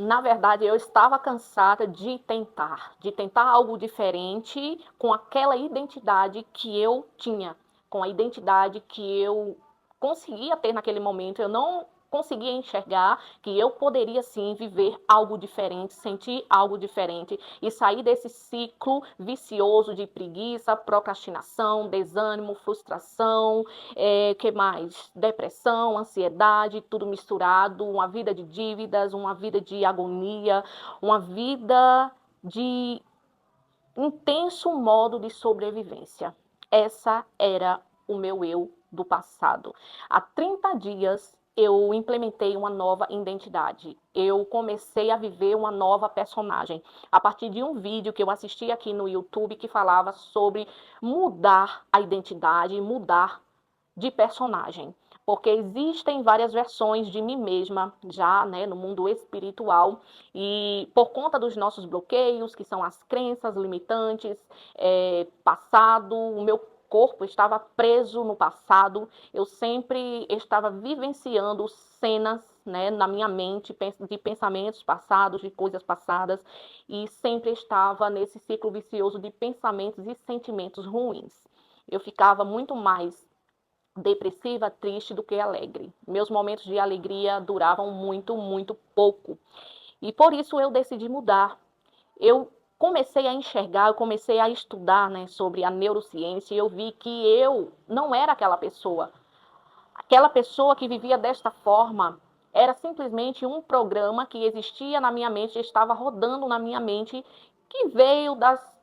Na verdade, eu estava cansada de tentar algo diferente com aquela identidade que eu tinha, com a identidade que eu conseguia ter naquele momento. Eu não conseguia enxergar que eu poderia sim viver algo diferente, sentir algo diferente e sair desse ciclo vicioso de preguiça, procrastinação, desânimo, frustração, que mais? Depressão, ansiedade, tudo misturado, uma vida de dívidas, uma vida de agonia, uma vida de intenso modo de sobrevivência. Essa era o meu eu do passado. Há 30 dias eu implementei uma nova identidade. Eu comecei a viver uma nova personagem. A partir de um vídeo que eu assisti aqui no YouTube que falava sobre mudar a identidade, mudar de personagem, porque existem várias versões de mim mesma já, né, no mundo espiritual, e por conta dos nossos bloqueios, que são as crenças limitantes, passado, o meu corpo estava preso no passado, eu sempre estava vivenciando cenas, né, na minha mente de pensamentos passados, de coisas passadas, e sempre estava nesse ciclo vicioso de pensamentos e sentimentos ruins. Eu ficava muito mais depressiva, triste do que alegre. Meus momentos de alegria duravam muito, muito pouco. E por isso eu decidi mudar. Eu comecei a enxergar, eu comecei a estudar, né, sobre a neurociência e eu vi que eu não era aquela pessoa. Aquela pessoa que vivia desta forma era simplesmente um programa que existia na minha mente, estava rodando na minha mente, que veio das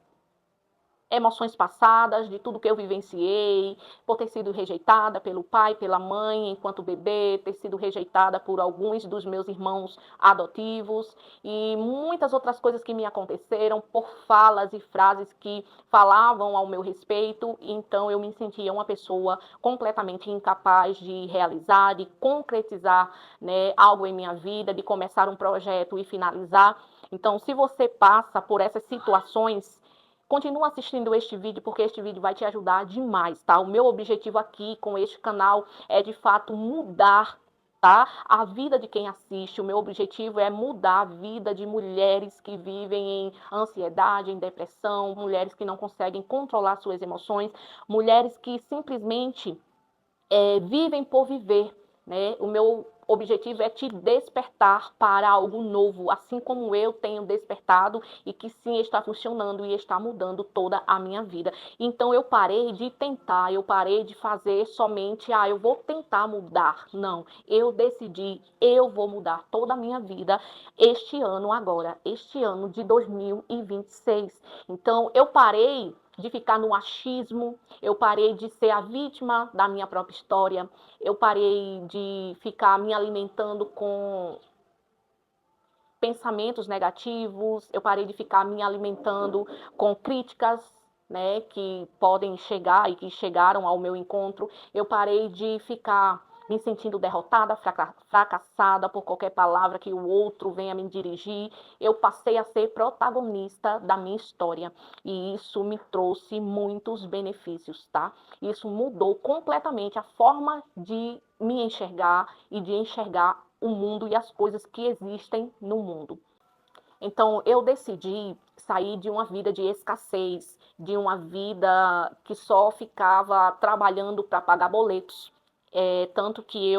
emoções passadas, de tudo que eu vivenciei, por ter sido rejeitada pelo pai, pela mãe enquanto bebê, ter sido rejeitada por alguns dos meus irmãos adotivos e muitas outras coisas que me aconteceram por falas e frases que falavam ao meu respeito. Então eu me sentia uma pessoa completamente incapaz de realizar, de concretizar, né, algo em minha vida, de começar um projeto e finalizar. Então, se você passa por essas situações, continua assistindo este vídeo, porque este vídeo vai te ajudar demais, tá? O meu objetivo aqui com este canal é, de fato, mudar, tá, a vida de quem assiste. O meu objetivo é mudar a vida de mulheres que vivem em ansiedade, em depressão, mulheres que não conseguem controlar suas emoções, mulheres que simplesmente vivem por viver, né? O meu objetivo é te despertar para algo novo, assim como eu tenho despertado e que sim está funcionando e está mudando toda a minha vida. Então eu parei de tentar, eu parei de fazer somente, eu vou tentar mudar. Não, eu decidi, eu vou mudar toda a minha vida este ano agora, este ano de 2026. Então eu parei de ficar no achismo, eu parei de ser a vítima da minha própria história, eu parei de ficar me alimentando com pensamentos negativos, eu parei de ficar me alimentando com críticas, né, que podem chegar e que chegaram ao meu encontro. Eu parei de ficar me sentindo derrotada, fracassada por qualquer palavra que o outro venha me dirigir. Eu passei a ser protagonista da minha história e isso me trouxe muitos benefícios, tá? Isso mudou completamente a forma de me enxergar e de enxergar o mundo e as coisas que existem no mundo. Então, eu decidi sair de uma vida de escassez, de uma vida que só ficava trabalhando para pagar boletos. Tanto que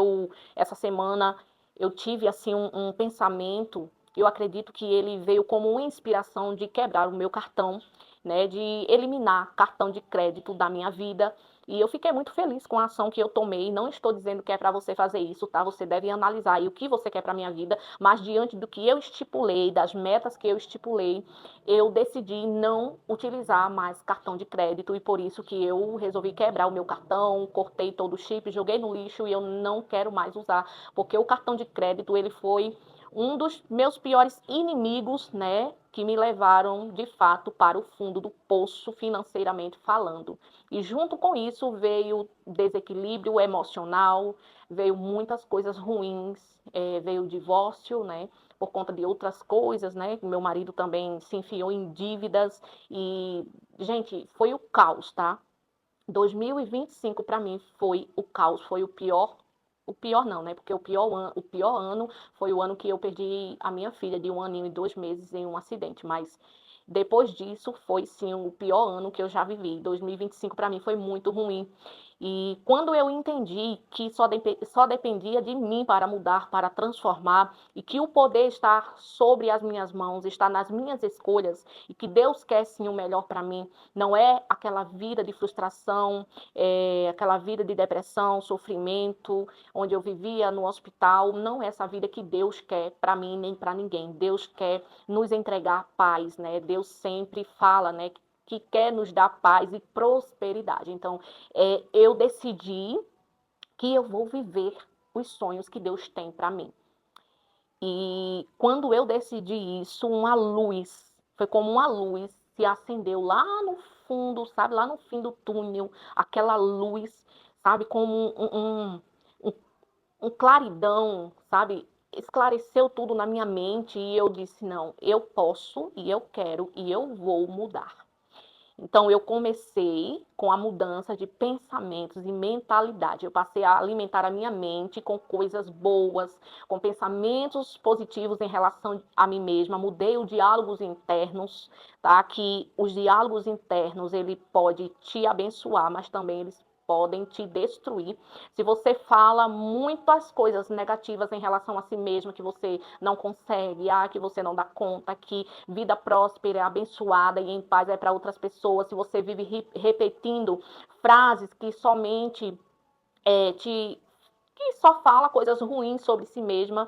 essa semana, eu tive assim um pensamento, eu acredito que ele veio como uma inspiração de quebrar o meu cartão, né, de eliminar cartão de crédito da minha vida. E eu fiquei muito feliz com a ação que eu tomei. Não estou dizendo que é para você fazer isso, tá? Você deve analisar aí o que você quer para a minha vida, mas diante do que eu estipulei, das metas que eu estipulei, eu decidi não utilizar mais cartão de crédito e por isso que eu resolvi quebrar o meu cartão, cortei todo o chip, joguei no lixo e eu não quero mais usar, porque o cartão de crédito, ele foi um dos meus piores inimigos, né, que me levaram de fato para o fundo do poço financeiramente falando. E junto com isso veio desequilíbrio emocional, veio muitas coisas ruins, veio o divórcio, né, por conta de outras coisas, né, meu marido também se enfiou em dívidas e, gente, foi o caos, tá? 2025 para mim foi o caos, foi o pior O pior não, né? Porque o pior ano foi o ano que eu perdi a minha filha de 1 aninho e 2 meses em um acidente. Mas depois disso foi sim o pior ano que eu já vivi. 2025 para mim foi muito ruim. E quando eu entendi que só dependia de mim para mudar, para transformar, e que o poder está sobre as minhas mãos, está nas minhas escolhas, e que Deus quer sim o melhor para mim, não é aquela vida de frustração, aquela vida de depressão, sofrimento, onde eu vivia no hospital, não é essa vida que Deus quer para mim nem para ninguém. Deus quer nos entregar paz, né? Deus sempre fala, né, que quer nos dar paz e prosperidade. Então, eu decidi que eu vou viver os sonhos que Deus tem para mim. E quando eu decidi isso, foi como uma luz se acendeu lá no fundo, sabe, lá no fim do túnel, aquela luz, sabe, como um, um claridão, sabe, esclareceu tudo na minha mente e eu disse, não, eu posso e eu quero e eu vou mudar. Então, eu comecei com a mudança de pensamentos e mentalidade. Eu passei a alimentar a minha mente com coisas boas, com pensamentos positivos em relação a mim mesma. Mudei os diálogos internos, tá? Que os diálogos internos, ele pode te abençoar, mas também eles podem te destruir. Se você fala muitas coisas negativas em relação a si mesma, que você não consegue, que você não dá conta, que vida próspera, abençoada e em paz é para outras pessoas, se você vive repetindo frases que somente que só fala coisas ruins sobre si mesma,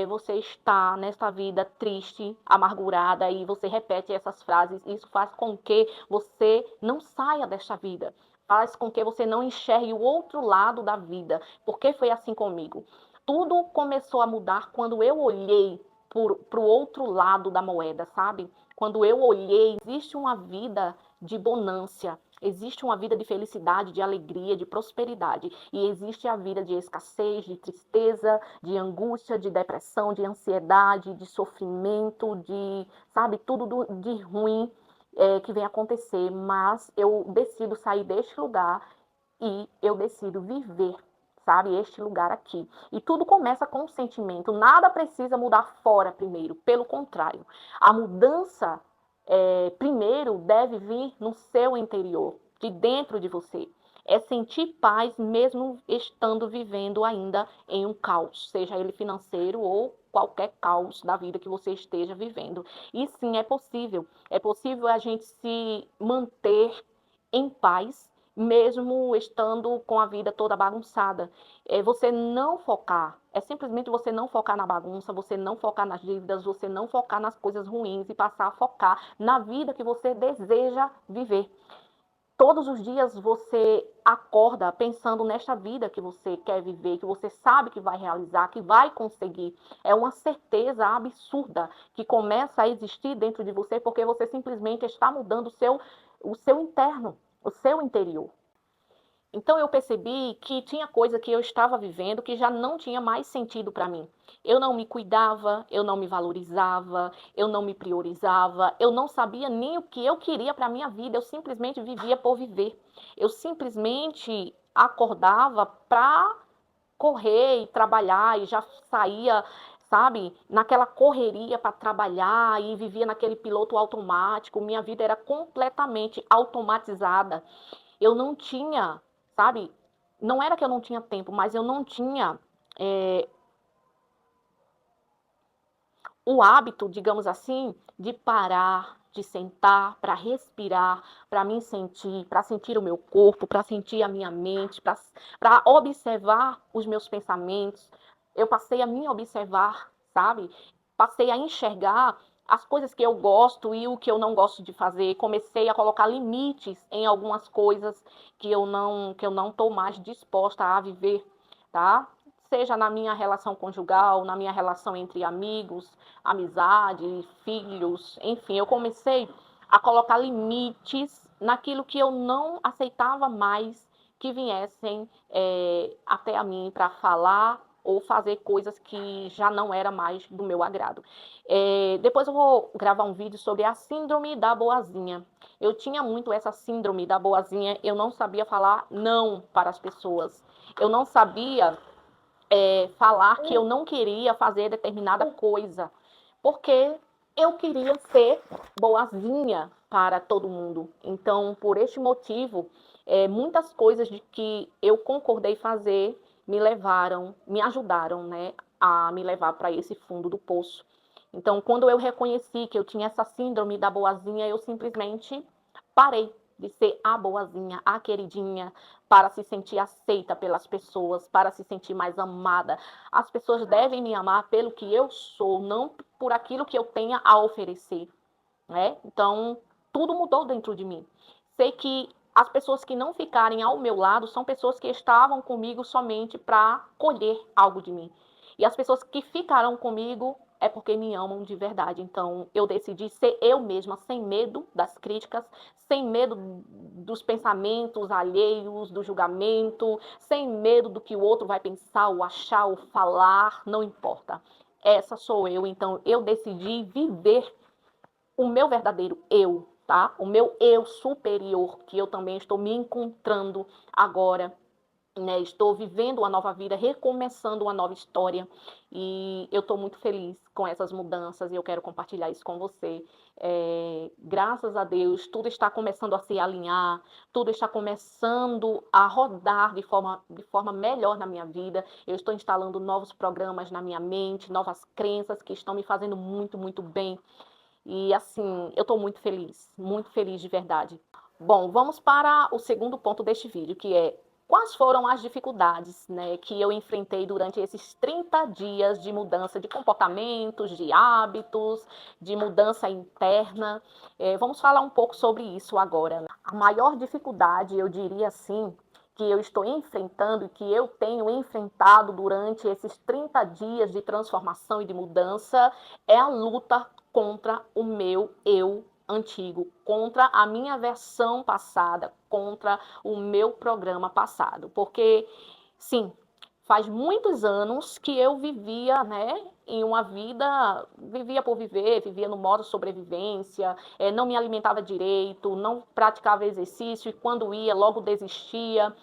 você está nesta vida triste, amargurada, e você repete essas frases, isso faz com que você não saia desta vida, faz com que você não enxergue o outro lado da vida, porque foi assim comigo. Tudo começou a mudar quando eu olhei para o outro lado da moeda, sabe? Quando eu olhei, existe uma vida de bonância, existe uma vida de felicidade, de alegria, de prosperidade. E existe a vida de escassez, de tristeza, de angústia, de depressão, de ansiedade, de sofrimento, sabe, tudo de ruim que vem acontecer. Mas eu decido sair deste lugar e eu decido viver, sabe, este lugar aqui. E tudo começa com um sentimento. Nada precisa mudar fora primeiro. Pelo contrário, a mudança primeiro deve vir no seu interior, de dentro de você. É sentir paz mesmo estando vivendo ainda em um caos, seja ele financeiro ou qualquer caos da vida que você esteja vivendo. E sim, é possível. É possível a gente se manter em paz, mesmo estando com a vida toda bagunçada. Você não focar, simplesmente você não focar na bagunça, você não focar nas dívidas, você não focar nas coisas ruins e passar a focar na vida que você deseja viver. Todos os dias você acorda pensando nesta vida que você quer viver, que você sabe que vai realizar, que vai conseguir. É uma certeza absurda que começa a existir dentro de você porque você simplesmente está mudando o seu interno, o seu interior. Então eu percebi que tinha coisa que eu estava vivendo que já não tinha mais sentido para mim. Eu não me cuidava, eu não me valorizava, eu não me priorizava, eu não sabia nem o que eu queria para a minha vida, eu simplesmente vivia por viver. Eu simplesmente acordava para correr e trabalhar e já saía, sabe, naquela correria para trabalhar e vivia naquele piloto automático. Minha vida era completamente automatizada. Eu não tinha, sabe, não era que eu não tinha tempo, mas eu não tinha o hábito, digamos assim, de parar, de sentar, para respirar, para me sentir, para sentir o meu corpo, para sentir a minha mente, para observar os meus pensamentos. Eu passei a me observar, sabe? Passei a enxergar as coisas que eu gosto e o que eu não gosto de fazer. Comecei a colocar limites em algumas coisas que eu não estou mais disposta a viver, tá? Seja na minha relação conjugal, na minha relação entre amigos, amizade, filhos, enfim, eu comecei a colocar limites naquilo que eu não aceitava mais que viessem até a mim para falar ou fazer coisas que já não era mais do meu agrado. Depois eu vou gravar um vídeo sobre a síndrome da boazinha. Eu tinha muito essa síndrome da boazinha, eu não sabia falar não para as pessoas. Eu não sabia falar que eu não queria fazer determinada coisa, porque eu queria ser boazinha para todo mundo. Então, por este motivo, muitas coisas de que eu concordei fazer me levaram, me ajudaram, né, a me levar para esse fundo do poço. Então, quando eu reconheci que eu tinha essa síndrome da boazinha, eu simplesmente parei de ser a boazinha, a queridinha, para se sentir aceita pelas pessoas, para se sentir mais amada. As pessoas devem me amar pelo que eu sou, não por aquilo que eu tenha a oferecer, né? Então, tudo mudou dentro de mim. Sei que as pessoas que não ficarem ao meu lado são pessoas que estavam comigo somente para colher algo de mim. E as pessoas que ficarão comigo é porque me amam de verdade. Então, eu decidi ser eu mesma, sem medo das críticas, sem medo dos pensamentos alheios, do julgamento, sem medo do que o outro vai pensar, ou achar, ou falar, não importa. Essa sou eu, então eu decidi viver o meu verdadeiro eu, tá? O meu eu superior, que eu também estou me encontrando agora, né? Estou vivendo uma nova vida, recomeçando uma nova história, e eu estou muito feliz com essas mudanças e eu quero compartilhar isso com você. Graças a Deus, tudo está começando a se alinhar, tudo está começando a rodar de forma melhor na minha vida. Eu estou instalando novos programas na minha mente, novas crenças que estão me fazendo muito, muito bem. E assim, eu estou muito feliz de verdade. Bom, vamos para o segundo ponto deste vídeo, que é quais foram as dificuldades, né, que eu enfrentei durante esses 30 dias de mudança de comportamentos, de hábitos, de mudança interna. Vamos falar um pouco sobre isso agora, né? A maior dificuldade, eu diria assim, que eu estou enfrentando e que eu tenho enfrentado durante esses 30 dias de transformação e de mudança é a luta contra o meu eu antigo, contra a minha versão passada, contra o meu programa passado. Porque, sim, faz muitos anos que eu vivia, né, em uma vida, vivia por viver, vivia no modo sobrevivência, não me alimentava direito, não praticava exercício e quando ia, logo desistia.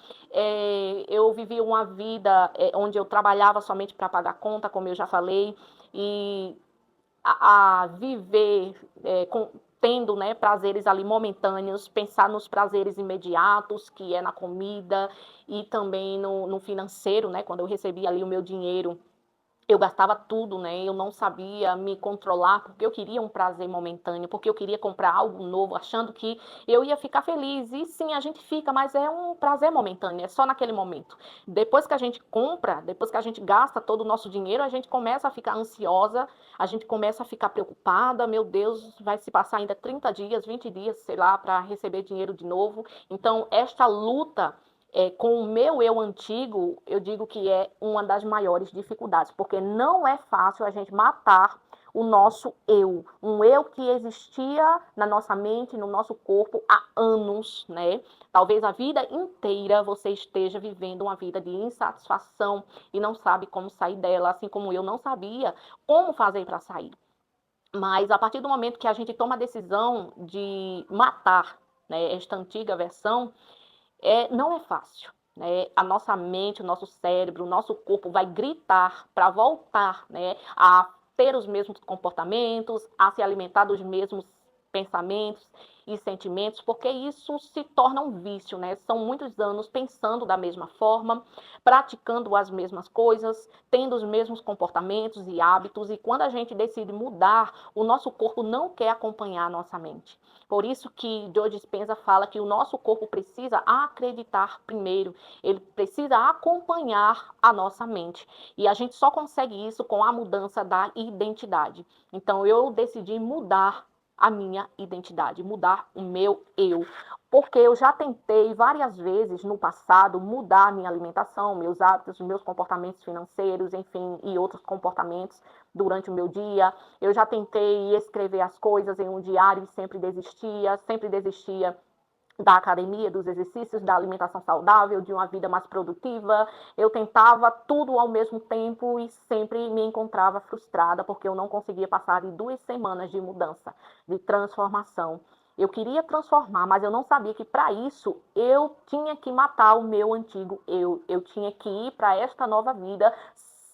Eu vivia uma vida onde eu trabalhava somente para pagar conta, como eu já falei, e a viver tendo, né, prazeres ali momentâneos, pensar nos prazeres imediatos, que é na comida e também no financeiro, né, quando eu recebia ali o meu dinheiro, eu gastava tudo, né? Eu não sabia me controlar porque eu queria um prazer momentâneo, porque eu queria comprar algo novo, achando que eu ia ficar feliz. E sim, a gente fica, mas é um prazer momentâneo, é só naquele momento. Depois que a gente compra, depois que a gente gasta todo o nosso dinheiro, a gente começa a ficar ansiosa, a gente começa a ficar preocupada. Meu Deus, vai se passar ainda 30 dias, 20 dias, sei lá, para receber dinheiro de novo. Então, esta luta com o meu eu antigo, eu digo que é uma das maiores dificuldades, porque não é fácil a gente matar o nosso eu, um eu que existia na nossa mente, no nosso corpo há anos, né? Talvez a vida inteira você esteja vivendo uma vida de insatisfação e não sabe como sair dela, assim como eu não sabia como fazer para sair. Mas a partir do momento que a gente toma a decisão de matar, né, esta antiga versão, não é fácil. Né? A nossa mente, o nosso cérebro, o nosso corpo vai gritar para voltar, né, a ter os mesmos comportamentos, a se alimentar dos mesmos pensamentos e sentimentos, porque isso se torna um vício, né? São muitos anos pensando da mesma forma, praticando as mesmas coisas, tendo os mesmos comportamentos e hábitos, e quando a gente decide mudar, o nosso corpo não quer acompanhar a nossa mente. Por isso que Joe Dispenza fala que o nosso corpo precisa acreditar primeiro, ele precisa acompanhar a nossa mente. E a gente só consegue isso com a mudança da identidade. Então eu decidi mudar a minha identidade, mudar o meu eu. Porque eu já tentei várias vezes no passado mudar minha alimentação, meus hábitos, meus comportamentos financeiros, enfim, e outros comportamentos durante o meu dia. Eu já tentei escrever as coisas em um diário e sempre desistia da academia, dos exercícios, da alimentação saudável, de uma vida mais produtiva. Eu tentava tudo ao mesmo tempo e sempre me encontrava frustrada porque eu não conseguia passar de 2 semanas de mudança, de transformação. Eu queria transformar, mas eu não sabia que para isso eu tinha que matar o meu antigo eu. Eu tinha que ir para esta nova vida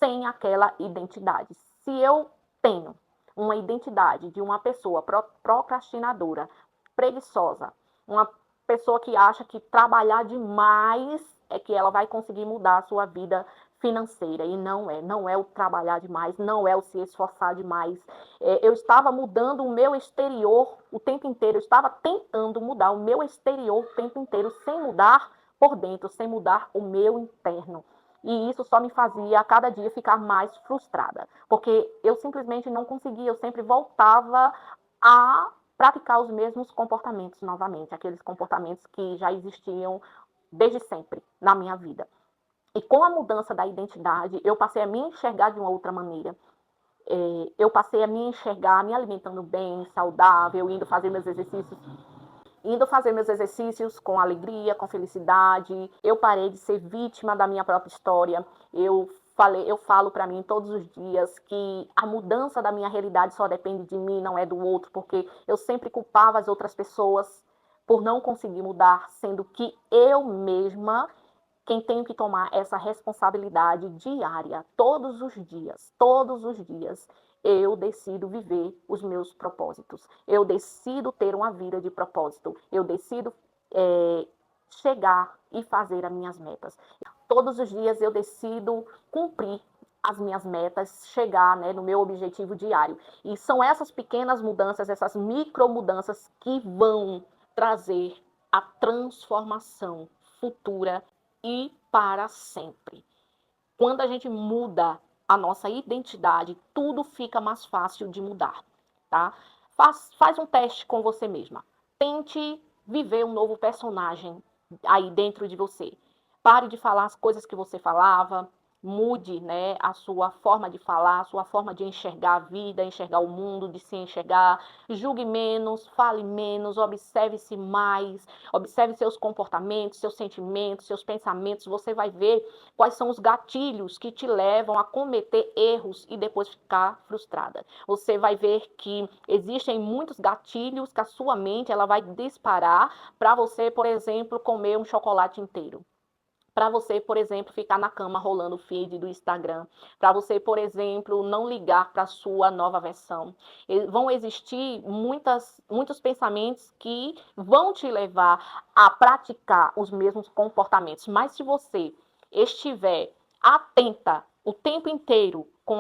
sem aquela identidade. Se eu tenho uma identidade de uma pessoa procrastinadora, preguiçosa, uma pessoa que acha que trabalhar demais é que ela vai conseguir mudar a sua vida financeira, e não é o trabalhar demais, não é o se esforçar demais. Eu estava mudando o meu exterior o tempo inteiro, eu estava tentando mudar o meu exterior o tempo inteiro, sem mudar por dentro, sem mudar o meu interno. E isso só me fazia a cada dia ficar mais frustrada, porque eu simplesmente não conseguia, eu sempre voltava a praticar os mesmos comportamentos novamente, aqueles comportamentos que já existiam desde sempre na minha vida. E com a mudança da identidade, eu passei a me enxergar de uma outra maneira. Eu passei a me enxergar me alimentando bem, saudável, indo fazer meus exercícios com alegria, com felicidade. Eu parei de ser vítima da minha própria história. Eu falo para mim todos os dias que a mudança da minha realidade só depende de mim, não é do outro, porque eu sempre culpava as outras pessoas por não conseguir mudar, sendo que eu mesma quem tenho que tomar essa responsabilidade diária, todos os dias, eu decido viver os meus propósitos. Eu decido ter uma vida de propósito. Eu decido chegar e fazer as minhas metas. Todos os dias eu decido cumprir as minhas metas, chegar, né, no meu objetivo diário. E são essas pequenas mudanças, essas micro mudanças que vão trazer a transformação futura e para sempre. Quando a gente muda a nossa identidade, tudo fica mais fácil de mudar, tá? Faz um teste com você mesma. Tente viver um novo personagem aí dentro de você. Pare de falar as coisas que você falava, mude, né, a sua forma de falar, a sua forma de enxergar a vida, enxergar o mundo, de se enxergar. Julgue menos, fale menos, observe-se mais, observe seus comportamentos, seus sentimentos, seus pensamentos. Você vai ver quais são os gatilhos que te levam a cometer erros e depois ficar frustrada. Você vai ver que existem muitos gatilhos que a sua mente ela vai disparar para você, por exemplo, comer um chocolate inteiro. Para você, por exemplo, ficar na cama rolando o feed do Instagram. Para você, por exemplo, não ligar para a sua nova versão. Vão existir muitos pensamentos que vão te levar a praticar os mesmos comportamentos. Mas se você estiver atenta o tempo inteiro com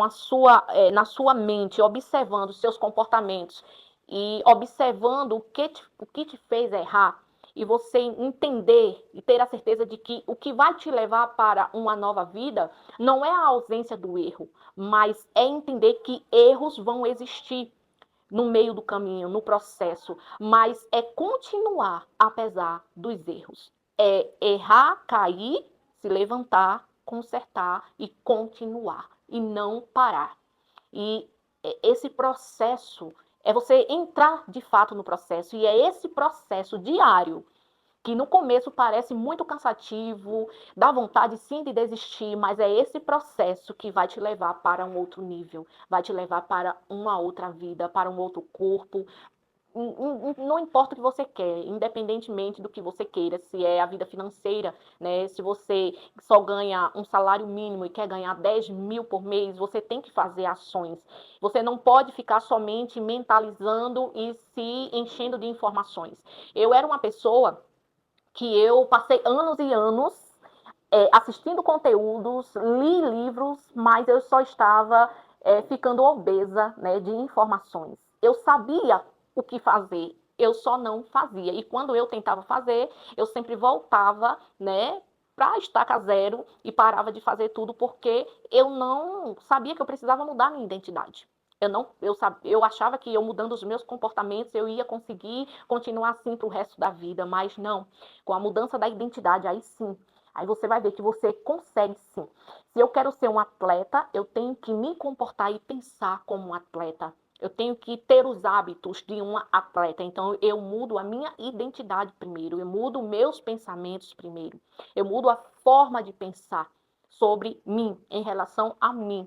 na sua mente, observando os seus comportamentos e observando o que te fez errar, e você entender e ter a certeza de que o que vai te levar para uma nova vida não é a ausência do erro, mas é entender que erros vão existir no meio do caminho, no processo, mas é continuar apesar dos erros. É errar, cair, se levantar, consertar e continuar e não parar. E esse processo é você entrar de fato no processo, e é esse processo diário que no começo parece muito cansativo, dá vontade sim de desistir, mas é esse processo que vai te levar para um outro nível, vai te levar para uma outra vida, para um outro corpo. Não importa o que você quer, independentemente do que você queira, se é a vida financeira, né? Se você só ganha um salário mínimo e quer ganhar 10 mil por mês, você tem que fazer ações. Você não pode ficar somente mentalizando e se enchendo de informações. Eu era uma pessoa que eu passei anos e anos assistindo conteúdos, li livros, mas eu só estava ficando obesa, né, de informações. Eu sabia o que fazer, eu só não fazia. E quando eu tentava fazer, eu sempre voltava, né, para estaca zero e parava de fazer tudo porque eu não sabia que eu precisava mudar minha identidade. Eu achava que eu mudando os meus comportamentos eu ia conseguir continuar assim para o resto da vida, mas não. Com a mudança da identidade, aí sim, aí você vai ver que você consegue sim. Se eu quero ser um atleta, eu tenho que me comportar e pensar como um atleta. Eu tenho que ter os hábitos de um atleta. Então, eu mudo a minha identidade primeiro. Eu mudo meus pensamentos primeiro. Eu mudo a forma de pensar sobre mim, em relação a mim.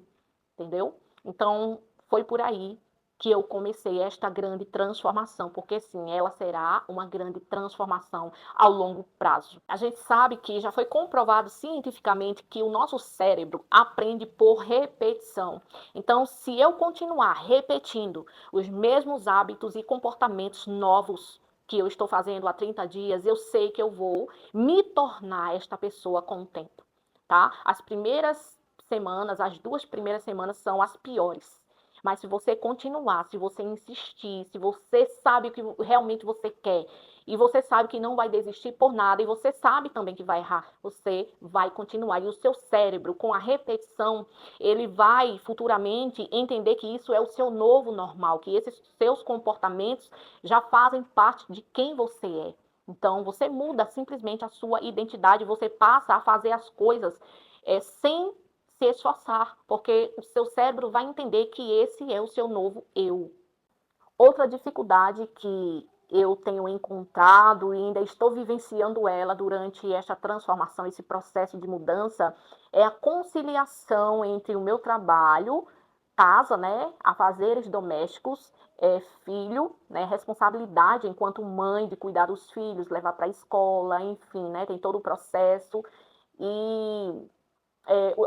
Entendeu? Então, foi por aí que eu comecei esta grande transformação, porque sim, ela será uma grande transformação ao longo prazo. A gente sabe que já foi comprovado cientificamente que o nosso cérebro aprende por repetição. Então, se eu continuar repetindo os mesmos hábitos e comportamentos novos que eu estou fazendo há 30 dias, eu sei que eu vou me tornar esta pessoa com o tempo, tá? As primeiras semanas, as 2 primeiras semanas são as piores. Mas se você continuar, se você insistir, se você sabe o que realmente você quer, e você sabe que não vai desistir por nada, e você sabe também que vai errar, você vai continuar. E o seu cérebro, com a repetição, ele vai futuramente entender que isso é o seu novo normal, que esses seus comportamentos já fazem parte de quem você é. Então, você muda simplesmente a sua identidade, você passa a fazer as coisas sem se esforçar, porque o seu cérebro vai entender que esse é o seu novo eu. Outra dificuldade que eu tenho encontrado e ainda estou vivenciando ela durante esta transformação, esse processo de mudança, é a conciliação entre o meu trabalho, casa, né, afazeres domésticos, filho, né, responsabilidade enquanto mãe de cuidar dos filhos, levar para a escola, enfim, né, tem todo o processo e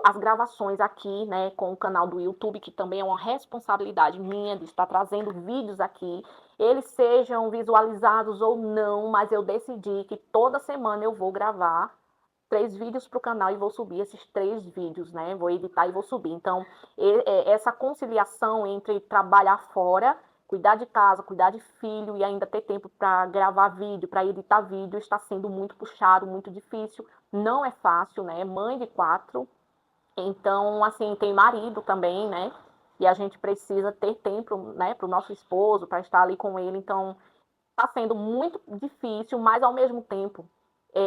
as gravações aqui, né, com o canal do YouTube, que também é uma responsabilidade minha de estar trazendo vídeos aqui, eles sejam visualizados ou não, mas eu decidi que toda semana eu vou gravar 3 vídeos para o canal e vou subir esses 3 vídeos, né? Vou editar e vou subir. Então, essa conciliação entre trabalhar fora, cuidar de casa, cuidar de filho e ainda ter tempo para gravar vídeo, para editar vídeo, está sendo muito puxado, muito difícil. Não é fácil, né? Mãe de 4, então, assim, tem marido também, né? E a gente precisa ter tempo, né, para o nosso esposo, para estar ali com ele. Então, está sendo muito difícil, mas ao mesmo tempo,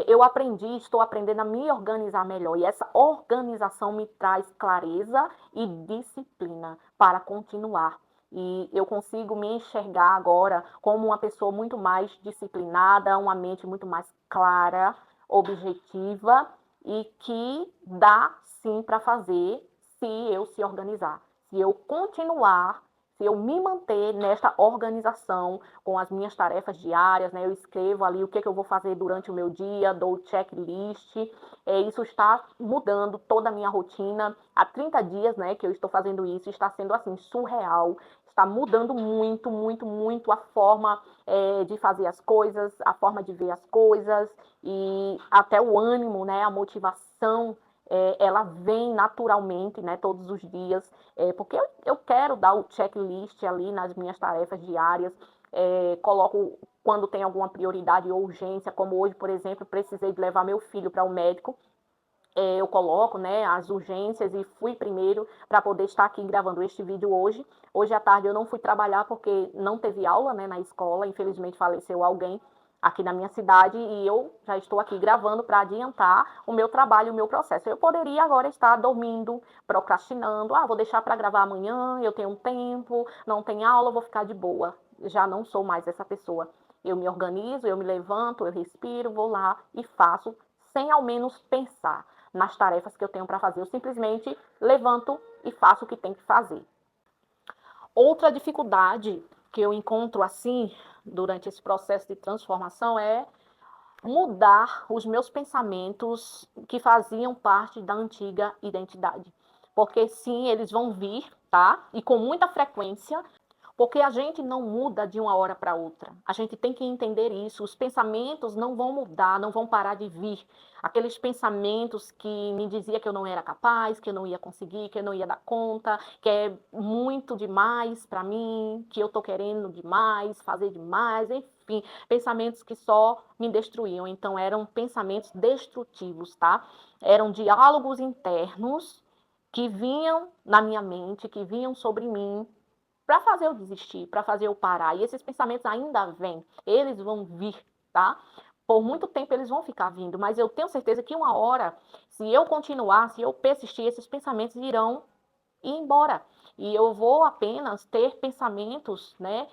eu aprendi, estou aprendendo a me organizar melhor. E essa organização me traz clareza e disciplina para continuar. E eu consigo me enxergar agora como uma pessoa muito mais disciplinada, uma mente muito mais clara, objetiva e que dá sim para fazer se eu se organizar. Se eu continuar, se eu me manter nesta organização com as minhas tarefas diárias, né? Eu escrevo ali o que eu vou fazer durante o meu dia, dou o checklist. Isso está mudando toda a minha rotina. Há 30 dias, né, que eu estou fazendo isso, está sendo assim surreal. Está mudando muito, muito, muito a forma de fazer as coisas, a forma de ver as coisas e até o ânimo, né, a motivação, ela vem naturalmente, né, todos os dias, porque eu quero dar o checklist ali nas minhas tarefas diárias, coloco quando tem alguma prioridade ou urgência, como hoje, por exemplo, precisei de levar meu filho para o médico, eu coloco, né, as urgências e fui primeiro para poder estar aqui gravando este vídeo hoje. Hoje à tarde eu não fui trabalhar porque não teve aula, né, na escola, infelizmente faleceu alguém aqui na minha cidade e eu já estou aqui gravando para adiantar o meu trabalho, o meu processo. Eu poderia agora estar dormindo, procrastinando, vou deixar para gravar amanhã, eu tenho um tempo, não tem aula, vou ficar de boa. Já não sou mais essa pessoa. Eu me organizo, eu me levanto, eu respiro, vou lá e faço sem ao menos pensar nas tarefas que eu tenho para fazer. Eu simplesmente levanto e faço o que tem que fazer. Outra dificuldade que eu encontro assim durante esse processo de transformação é mudar os meus pensamentos que faziam parte da antiga identidade. Porque sim, eles vão vir, tá? E com muita frequência, porque a gente não muda de uma hora para outra. A gente tem que entender isso. Os pensamentos não vão mudar, não vão parar de vir. Aqueles pensamentos que me dizia que eu não era capaz, que eu não ia conseguir, que eu não ia dar conta, que é muito demais para mim, que eu tô querendo demais, fazer demais, enfim, pensamentos que só me destruíam. Então eram pensamentos destrutivos, tá? Eram diálogos internos que vinham na minha mente, que vinham sobre mim para fazer eu desistir, para fazer eu parar. E esses pensamentos ainda vêm, eles vão vir, tá? Por muito tempo eles vão ficar vindo, mas eu tenho certeza que uma hora, se eu continuar, se eu persistir, esses pensamentos irão ir embora. E eu vou apenas ter pensamentos, né,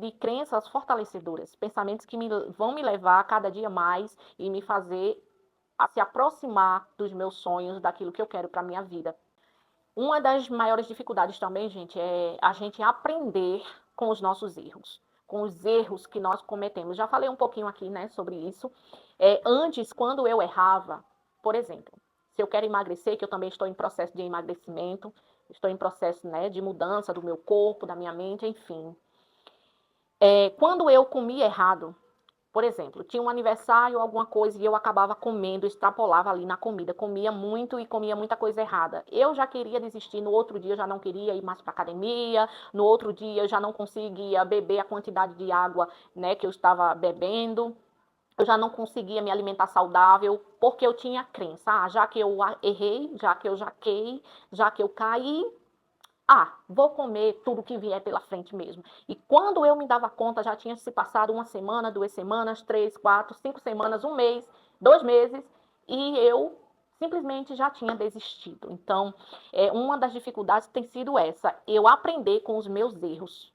de crenças fortalecedoras, pensamentos que vão me levar cada dia mais e me fazer a se aproximar dos meus sonhos, daquilo que eu quero para minha vida. Uma das maiores dificuldades também, gente, é a gente aprender com os nossos erros, com os erros que nós cometemos. Já falei um pouquinho aqui, né, sobre isso. Antes, quando eu errava, por exemplo, se eu quero emagrecer, que eu também estou em processo de emagrecimento, estou em processo, né, de mudança do meu corpo, da minha mente, enfim. Quando eu comia errado, por exemplo, tinha um aniversário, alguma coisa, e eu acabava comendo, extrapolava ali na comida, comia muito e comia muita coisa errada. Eu já queria desistir, no outro dia eu já não queria ir mais para academia, no outro dia eu já não conseguia beber a quantidade de água, né, que eu estava bebendo. Eu já não conseguia me alimentar saudável, porque eu tinha crença, já que eu errei, já que eu jaquei, já que eu caí, vou comer tudo que vier pela frente mesmo. E quando eu me dava conta, já tinha se passado uma semana, 2 semanas, 3, 4, 5 semanas, um mês, 2 meses, e eu simplesmente já tinha desistido. Então, uma das dificuldades tem sido essa, eu aprender com os meus erros.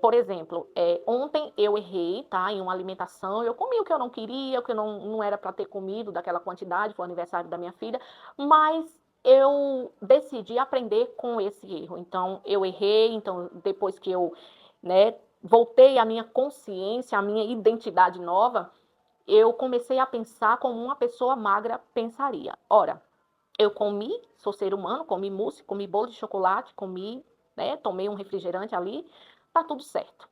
Por exemplo, ontem eu errei, tá, em uma alimentação, eu comi o que eu não queria, o que eu não era para ter comido daquela quantidade, foi o aniversário da minha filha, mas eu decidi aprender com esse erro. Então, eu errei, então, depois que eu, né, voltei à minha consciência, à minha identidade nova, eu comecei a pensar como uma pessoa magra pensaria. Ora, eu comi, sou ser humano, comi mousse, comi bolo de chocolate, comi, né, tomei um refrigerante ali, tá tudo certo.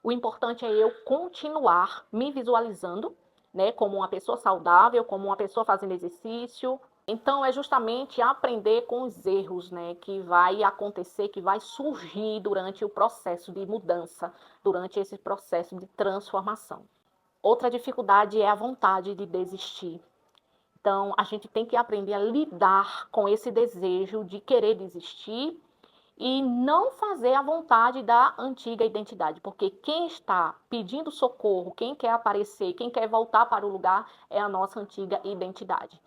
O importante é eu continuar me visualizando, né, como uma pessoa saudável, como uma pessoa fazendo exercício. Então, é justamente aprender com os erros, né, que vai acontecer, que vai surgir durante o processo de mudança, durante esse processo de transformação. Outra dificuldade é a vontade de desistir. Então, a gente tem que aprender a lidar com esse desejo de querer desistir e não fazer a vontade da antiga identidade, porque quem está pedindo socorro, quem quer aparecer, quem quer voltar para o lugar é a nossa antiga identidade.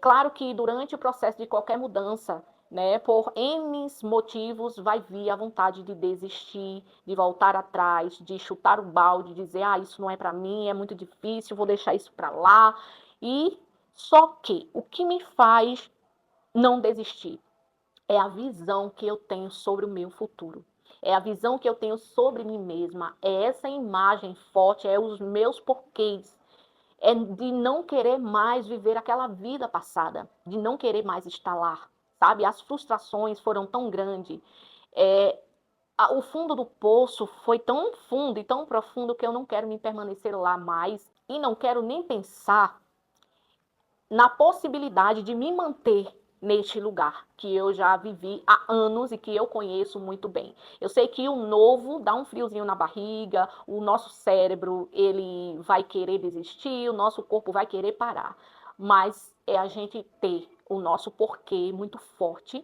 Claro que durante o processo de qualquer mudança, né, por N motivos, vai vir a vontade de desistir, de voltar atrás, de chutar o balde, dizer, isso não é para mim, é muito difícil, vou deixar isso para lá. E só que o que me faz não desistir é a visão que eu tenho sobre o meu futuro. É a visão que eu tenho sobre mim mesma. É essa imagem forte, é os meus porquês. É de não querer mais viver aquela vida passada, de não querer mais estar lá, sabe? As frustrações foram tão grandes. É, o fundo do poço foi tão fundo e tão profundo que eu não quero me permanecer lá mais e não quero nem pensar na possibilidade de me manter neste lugar que eu já vivi há anos e que eu conheço muito bem. Eu sei que o novo dá um friozinho na barriga, o nosso cérebro ele vai querer desistir, o nosso corpo vai querer parar, mas é a gente ter o nosso porquê muito forte.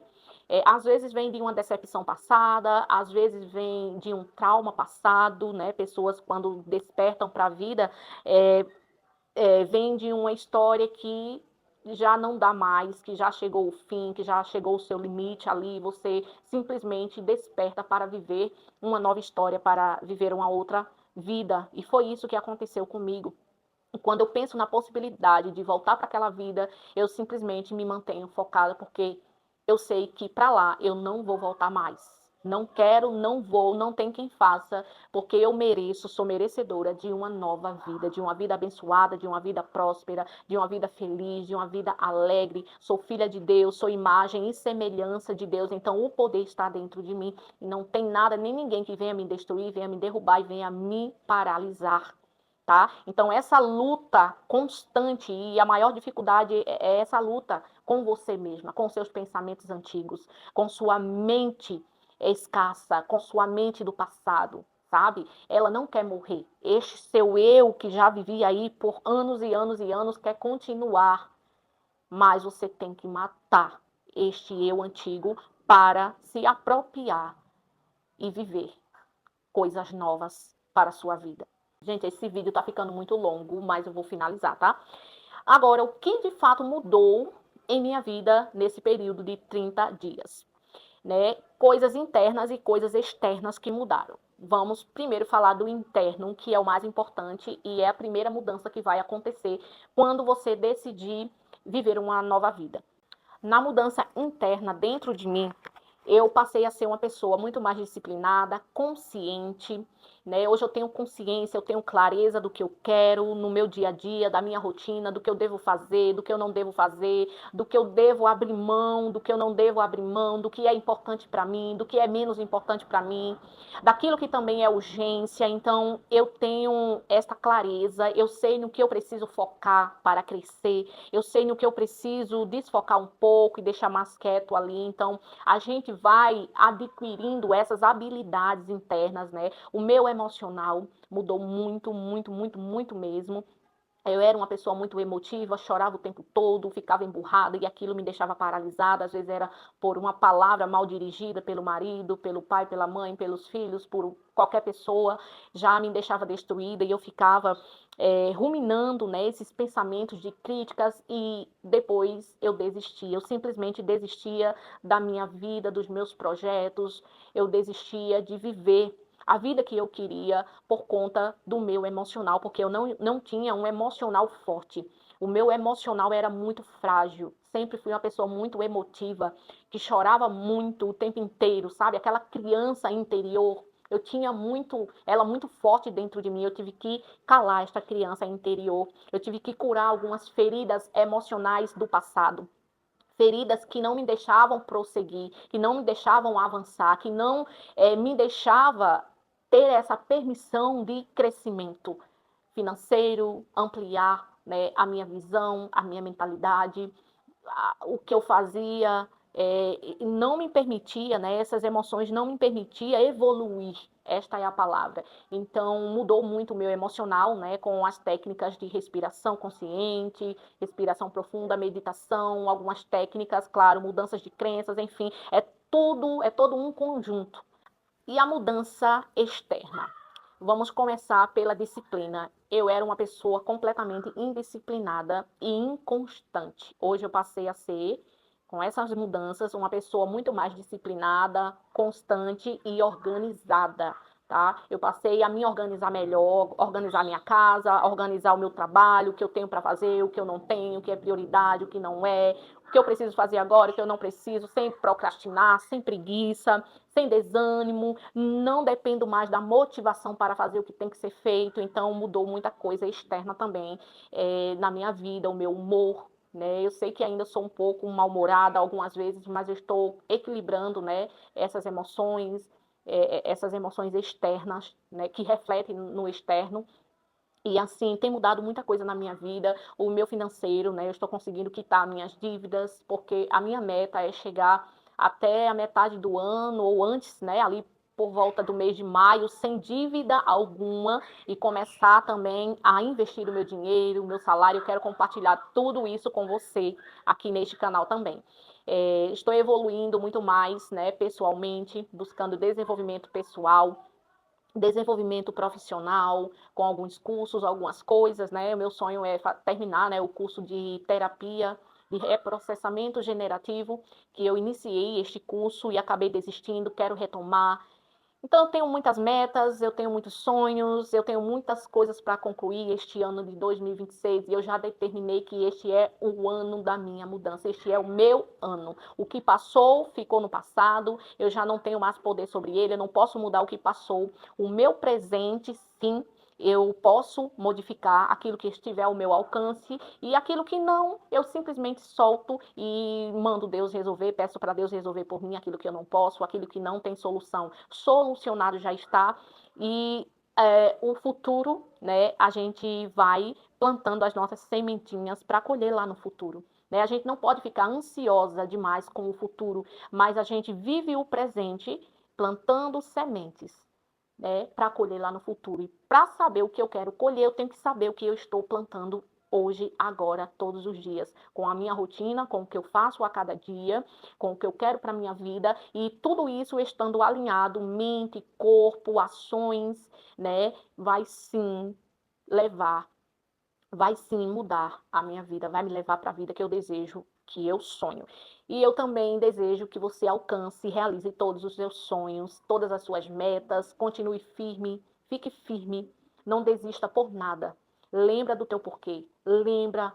Às vezes vem de uma decepção passada, às vezes vem de um trauma passado, né? Pessoas quando despertam para a vida, vem de uma história que já não dá mais, que já chegou o fim, que já chegou o seu limite ali, você simplesmente desperta para viver uma nova história, para viver uma outra vida. E foi isso que aconteceu comigo. E quando eu penso na possibilidade de voltar para aquela vida, eu simplesmente me mantenho focada, porque eu sei que para lá eu não vou voltar mais. Não quero, não vou, não tem quem faça, porque eu mereço, sou merecedora de uma nova vida, de uma vida abençoada, de uma vida próspera, de uma vida feliz, de uma vida alegre. Sou filha de Deus, sou imagem e semelhança de Deus, então o poder está dentro de mim. E não tem nada, nem ninguém que venha me destruir, venha me derrubar e venha me paralisar. Tá? Então, essa luta constante e a maior dificuldade é essa luta com você mesma, com seus pensamentos antigos, com sua mente escassa, com sua mente do passado, sabe? Ela não quer morrer. Este seu eu que já vivia aí por anos e anos e anos quer continuar, mas você tem que matar este eu antigo para se apropriar e viver coisas novas para a sua vida. Gente, esse vídeo tá ficando muito longo, mas eu vou finalizar, tá? Agora, o que de fato mudou em minha vida nesse período de 30 dias? Né? Coisas internas e coisas externas que mudaram. Vamos primeiro falar do interno, que é o mais importante e é a primeira mudança que vai acontecer quando você decidir viver uma nova vida. Na mudança interna dentro de mim, eu passei a ser uma pessoa muito mais disciplinada, consciente, né? Hoje eu tenho consciência, eu tenho clareza do que eu quero no meu dia a dia, da minha rotina, do que eu devo fazer, do que eu não devo fazer, do que eu devo abrir mão, do que eu não devo abrir mão, do que é importante para mim, do que é menos importante para mim, daquilo que também é urgência. Então, eu tenho esta clareza, eu sei no que eu preciso focar para crescer, eu sei no que eu preciso desfocar um pouco e deixar mais quieto ali. Então, a gente vai adquirindo essas habilidades internas, né? O meu emocional mudou muito, muito, muito, muito mesmo. Eu era uma pessoa muito emotiva, chorava o tempo todo, ficava emburrada e aquilo me deixava paralisada. Às vezes era por uma palavra mal dirigida pelo marido, pelo pai, pela mãe, pelos filhos, por qualquer pessoa, já me deixava destruída e eu ficava ruminando, né, esses pensamentos de críticas e depois eu desistia. Eu simplesmente desistia da minha vida, dos meus projetos, eu desistia de viver a vida que eu queria por conta do meu emocional, porque eu não tinha um emocional forte. O meu emocional era muito frágil. Sempre fui uma pessoa muito emotiva, que chorava muito o tempo inteiro, sabe? Aquela criança interior. Eu tinha ela muito forte dentro de mim. Eu tive que calar esta criança interior. Eu tive que curar algumas feridas emocionais do passado. Feridas que não me deixavam prosseguir, que não me deixavam avançar, que não me deixava ter essa permissão de crescimento financeiro, ampliar, né, a minha visão, a minha mentalidade, o que eu fazia, não me permitia, né, essas emoções não me permitia evoluir. Esta é a palavra. Então, mudou muito o meu emocional, né, com as técnicas de respiração consciente, respiração profunda, meditação, algumas técnicas, claro, mudanças de crenças, enfim, é todo um conjunto. E a mudança externa? Vamos começar pela disciplina. Eu era uma pessoa completamente indisciplinada e inconstante. Hoje eu passei a ser, com essas mudanças, uma pessoa muito mais disciplinada, constante e organizada. Tá? Eu passei a me organizar melhor, organizar minha casa, organizar o meu trabalho, o que eu tenho para fazer, o que eu não tenho, o que é prioridade, o que não é, o que eu preciso fazer agora, o que eu não preciso, sem procrastinar, sem preguiça, sem desânimo, não dependo mais da motivação para fazer o que tem que ser feito, então mudou muita coisa externa também na minha vida, o meu humor, né? Eu sei que ainda sou um pouco mal-humorada algumas vezes, mas eu estou equilibrando, né, essas emoções externas, né, que refletem no externo. E assim, tem mudado muita coisa na minha vida, o meu financeiro, né? Eu estou conseguindo quitar minhas dívidas, porque a minha meta é chegar até a metade do ano, ou antes, né? Ali por volta do mês de maio, sem dívida alguma, e começar também a investir o meu dinheiro, o meu salário. Eu quero compartilhar tudo isso com você aqui neste canal também. Estou evoluindo muito mais, né, pessoalmente, buscando desenvolvimento pessoal, desenvolvimento profissional, com alguns cursos, algumas coisas, né? O meu sonho é terminar, né, o curso de terapia de reprocessamento generativo, que eu iniciei este curso e acabei desistindo, quero retomar. Então, eu tenho muitas metas, eu tenho muitos sonhos, eu tenho muitas coisas para concluir este ano de 2026 e eu já determinei que este é o ano da minha mudança, este é o meu ano. O que passou ficou no passado, eu já não tenho mais poder sobre ele, eu não posso mudar o que passou. O meu presente, sim, eu posso modificar aquilo que estiver ao meu alcance e aquilo que não, eu simplesmente solto e mando Deus resolver, peço para Deus resolver por mim aquilo que eu não posso, aquilo que não tem solução. Solucionado já está e o futuro, né, a gente vai plantando as nossas sementinhas para colher lá no futuro. Né? A gente não pode ficar ansiosa demais com o futuro, mas a gente vive o presente plantando sementes, né, para colher lá no futuro. E para saber o que eu quero colher, eu tenho que saber o que eu estou plantando hoje, agora, todos os dias, com a minha rotina, com o que eu faço a cada dia, com o que eu quero para minha vida e tudo isso estando alinhado, mente, corpo, ações, né, vai sim levar, vai sim mudar a minha vida, vai me levar para a vida que eu desejo, que eu sonho. E eu também desejo que você alcance e realize todos os seus sonhos, todas as suas metas, continue firme, fique firme, não desista por nada. Lembra do teu porquê, lembra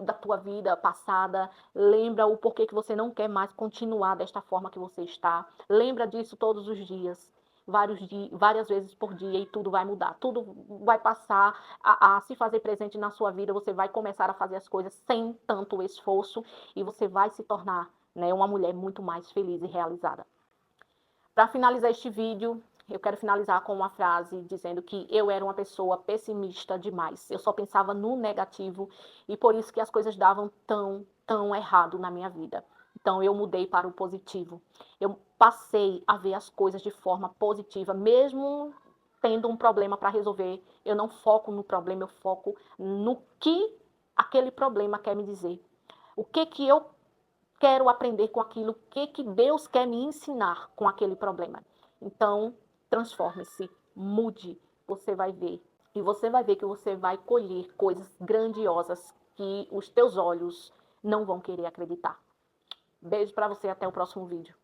da tua vida passada, lembra o porquê que você não quer mais continuar desta forma que você está. Lembra disso todos os dias, várias vezes por dia, e tudo vai mudar. Tudo vai passar a se fazer presente na sua vida. Você vai começar a fazer as coisas sem tanto esforço e você vai se tornar, né, uma mulher muito mais feliz e realizada. Para finalizar este vídeo, eu quero finalizar com uma frase dizendo que eu era uma pessoa pessimista demais. Eu só pensava no negativo e por isso que as coisas davam tão errado na minha vida. Então eu mudei para o positivo. Eu passei a ver as coisas de forma positiva, mesmo tendo um problema para resolver. Eu não foco no problema, eu foco no que aquele problema quer me dizer. O que eu quero aprender com aquilo, o que Deus quer me ensinar com aquele problema. Então, transforme-se, mude, você vai ver. E você vai ver que você vai colher coisas grandiosas que os teus olhos não vão querer acreditar. Beijo para você, até o próximo vídeo.